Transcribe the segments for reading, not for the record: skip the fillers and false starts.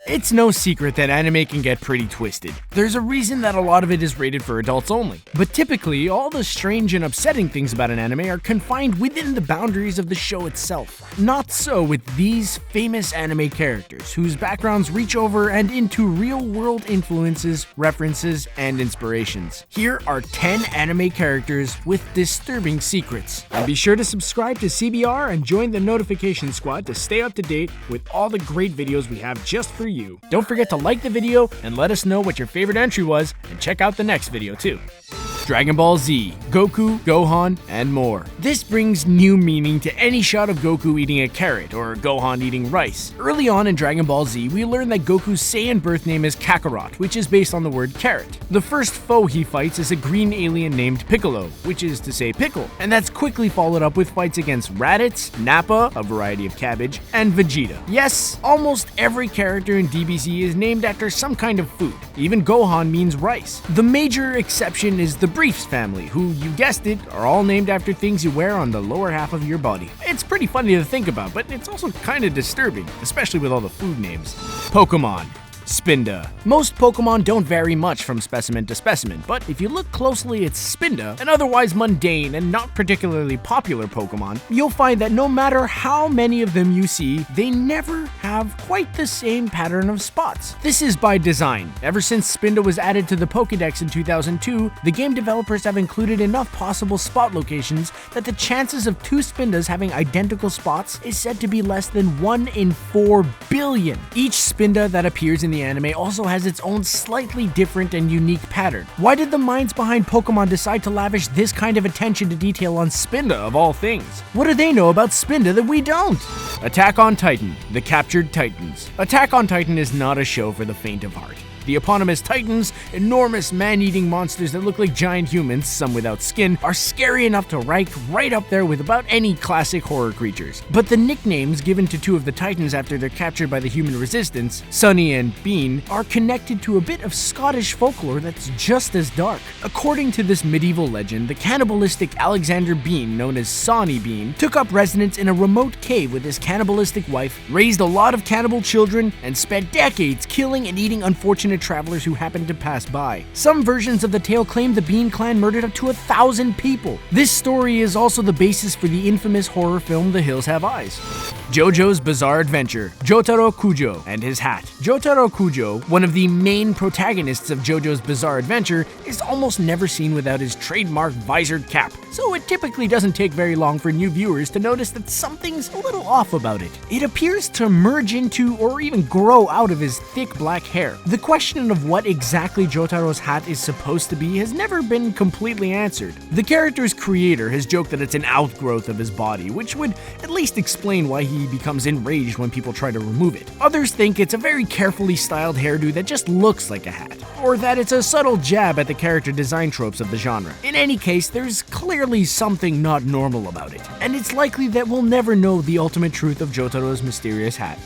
It's no secret that anime can get pretty twisted. There's a reason that a lot of it is rated for adults only. But typically, all the strange and upsetting things about an anime are confined within the boundaries of the show itself. Not so with these famous anime characters, whose backgrounds reach over and into real-world influences, references, and inspirations. Here are 10 anime characters with disturbing secrets. And be sure to subscribe to CBR and join the notification squad to stay up to date with all the great videos we have just for you. Don't forget to like the video and let us know what your favorite entry was, and check out the next video too. Dragon Ball Z, Goku, Gohan, and more. This brings new meaning to any shot of Goku eating a carrot or Gohan eating rice. Early on in Dragon Ball Z, we learn that Goku's Saiyan birth name is Kakarot, which is based on the word carrot. The first foe he fights is a green alien named Piccolo, which is to say pickle, and that's quickly followed up with fights against Raditz, Nappa, a variety of cabbage, and Vegeta. Yes, almost every character in DBZ is named after some kind of food. Even Gohan means rice. The major exception is the Briefs family, who, you guessed it, are all named after things you wear on the lower half of your body. It's pretty funny to think about, but it's also kinda disturbing, especially with all the food names. Pokemon. Spinda. Most Pokemon don't vary much from specimen to specimen, but if you look closely at Spinda, an otherwise mundane and not particularly popular Pokemon, you'll find that no matter how many of them you see, they never have quite the same pattern of spots. This is by design. Ever since Spinda was added to the Pokédex in 2002, the game developers have included enough possible spot locations that the chances of two Spindas having identical spots is said to be less than 1 in 4 billion. Each Spinda that appears in the anime also has its own slightly different and unique pattern. Why did the minds behind Pokemon decide to lavish this kind of attention to detail on Spinda of all things? What do they know about Spinda that we don't? Attack on Titan, The Captured Titans. Attack on Titan is not a show for the faint of heart. The eponymous Titans, enormous man-eating monsters that look like giant humans, some without skin, are scary enough to rank right up there with about any classic horror creatures. But the nicknames given to two of the Titans after they're captured by the human resistance, Sunny and Bean, are connected to a bit of Scottish folklore that's just as dark. According to this medieval legend, the cannibalistic Alexander Bean, known as Sawney Bean, took up residence in a remote cave with his cannibalistic wife, raised a lot of cannibal children, and spent decades killing and eating unfortunate travelers who happened to pass by. Some versions of the tale claim the Bean clan murdered up to 1,000 people. This story is also the basis for the infamous horror film The Hills Have Eyes. JoJo's Bizarre Adventure, Jotaro Kujo and his hat. Jotaro Kujo, one of the main protagonists of JoJo's Bizarre Adventure, is almost never seen without his trademark visored cap, so it typically doesn't take very long for new viewers to notice that something's a little off about it. It appears to merge into or even grow out of his thick black hair. The question of what exactly Jotaro's hat is supposed to be has never been completely answered. The character's creator has joked that it's an outgrowth of his body, which would at least explain why he becomes enraged when people try to remove it. Others think it's a very carefully styled hairdo that just looks like a hat, or that it's a subtle jab at the character design tropes of the genre. In any case, there's clearly something not normal about it, and it's likely that we'll never know the ultimate truth of Jotaro's mysterious hat.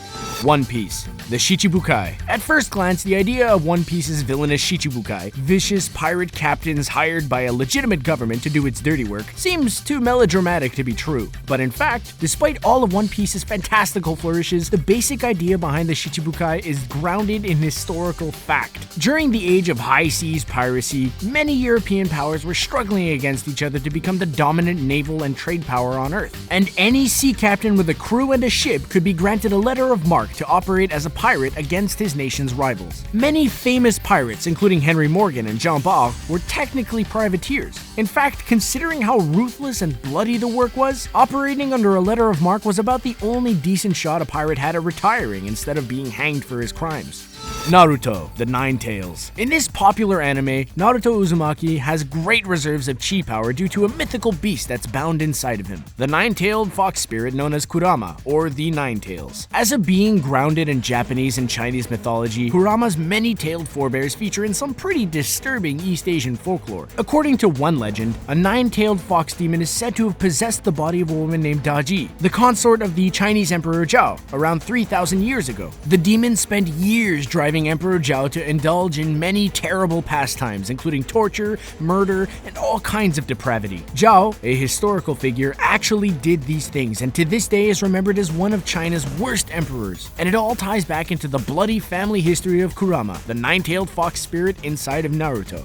One Piece, the Shichibukai. At first glance, the idea of One Piece's villainous Shichibukai, vicious pirate captains hired by a legitimate government to do its dirty work, seems too melodramatic to be true. But in fact, despite all of One Piece's fantastical flourishes, the basic idea behind the Shichibukai is grounded in historical fact. During the age of high seas piracy, many European powers were struggling against each other to become the dominant naval and trade power on Earth. And any sea captain with a crew and a ship could be granted a letter of marque to operate as a pirate against his nation's rivals. Many famous pirates, including Henry Morgan and Jean Bart, were technically privateers. In fact, considering how ruthless and bloody the work was, operating under a letter of marque was about the only decent shot a pirate had at retiring instead of being hanged for his crimes. Naruto, the Nine Tails. In this popular anime, Naruto Uzumaki has great reserves of chi power due to a mythical beast that's bound inside of him, the nine-tailed fox spirit known as Kurama, or the Nine Tails. As a being grounded in Japanese and Chinese mythology, Kurama's many-tailed forebears feature in some pretty disturbing East Asian folklore. According to one legend, a nine-tailed fox demon is said to have possessed the body of a woman named Daji, the consort of the Chinese Emperor Zhao, around 3,000 years ago. The demon spent years driving Emperor Zhao to indulge in many terrible pastimes, including torture, murder, and all kinds of depravity. Zhao, a historical figure, actually did these things, and to this day is remembered as one of China's worst emperors. And it all ties back into the bloody family history of Kurama, the nine-tailed fox spirit inside of Naruto.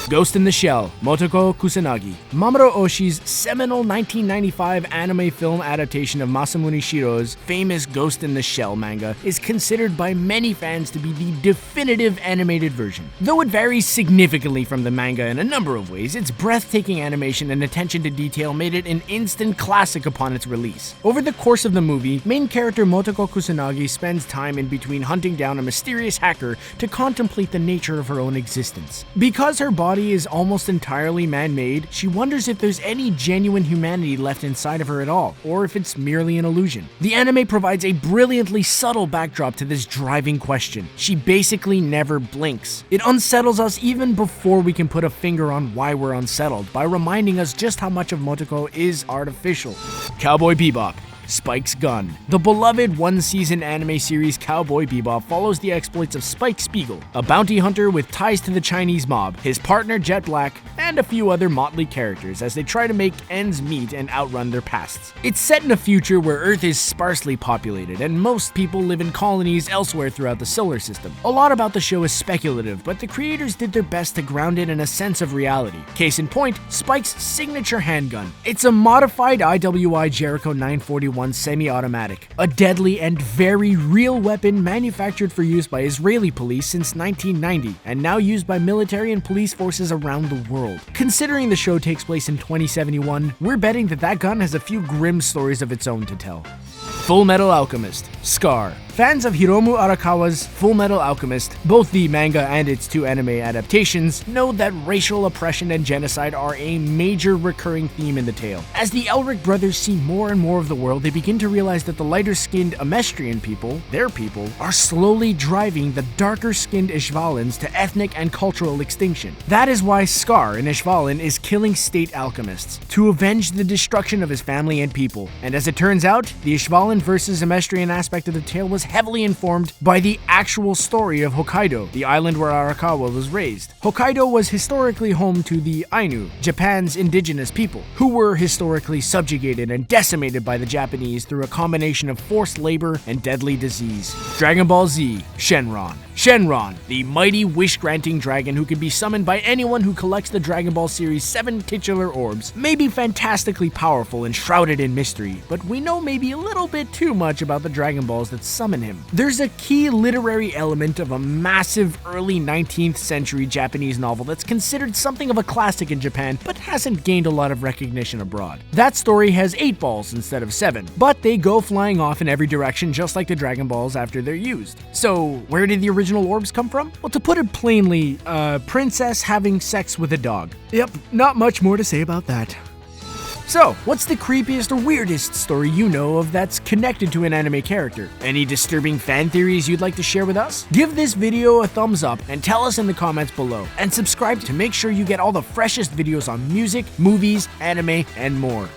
Ghost in the Shell, Motoko Kusanagi. Mamoru Oshii's seminal 1995 anime film adaptation of Masamune Shirow's famous Ghost in the Shell manga is considered by many fans to be the definitive animated version. Though it varies significantly from the manga in a number of ways, its breathtaking animation and attention to detail made it an instant classic upon its release. Over the course of the movie, main character Motoko Kusanagi spends time in between hunting down a mysterious hacker to contemplate the nature of her own existence. Because her body is almost entirely man-made, she wonders if there's any genuine humanity left inside of her at all, or if it's merely an illusion. The anime provides a brilliantly subtle backdrop to this driving question. She basically never blinks. It unsettles us even before we can put a finger on why we're unsettled, by reminding us just how much of Motoko is artificial. Cowboy Bebop, Spike's Gun. The beloved one-season anime series Cowboy Bebop follows the exploits of Spike Spiegel, a bounty hunter with ties to the Chinese mob, his partner Jet Black, and a few other motley characters as they try to make ends meet and outrun their pasts. It's set in a future where Earth is sparsely populated and most people live in colonies elsewhere throughout the solar system. A lot about the show is speculative, but the creators did their best to ground it in a sense of reality. Case in point, Spike's signature handgun. It's a modified IWI Jericho 941 semi-automatic, a deadly and very real weapon manufactured for use by Israeli police since 1990 and now used by military and police forces around the world. Considering the show takes place in 2071, we're betting that that gun has a few grim stories of its own to tell. Fullmetal Alchemist, Scar. Fans of Hiromu Arakawa's Fullmetal Alchemist, both the manga and its two anime adaptations, know that racial oppression and genocide are a major recurring theme in the tale. As the Elric brothers see more and more of the world, they begin to realize that the lighter-skinned Amestrian people, their people, are slowly driving the darker-skinned Ishvalans to ethnic and cultural extinction. That is why Scar, an Ishvalan, is killing state alchemists, to avenge the destruction of his family and people. And as it turns out, the Ishvalan versus Amestrian aspect of the tale was heavily informed by the actual story of Hokkaido, the island where Arakawa was raised. Hokkaido was historically home to the Ainu, Japan's indigenous people, who were historically subjugated and decimated by the Japanese through a combination of forced labor and deadly disease. Dragon Ball Z, Shenron. Shenron, the mighty wish-granting dragon who can be summoned by anyone who collects the Dragon Ball series' 7 titular orbs, may be fantastically powerful and shrouded in mystery, but we know maybe a little bit too much about the Dragon Balls that summon him. There's a key literary element of a massive early 19th century Japanese novel that's considered something of a classic in Japan, but hasn't gained a lot of recognition abroad. That story has 8 balls instead of 7, but they go flying off in every direction just like the Dragon Balls after they're used. So where did the original orbs come from? Well, to put it plainly, a princess having sex with a dog. Yep, not much more to say about that. So, what's the creepiest or weirdest story you know of that's connected to an anime character? Any disturbing fan theories you'd like to share with us? Give this video a thumbs up and tell us in the comments below. And subscribe to make sure you get all the freshest videos on music, movies, anime, and more.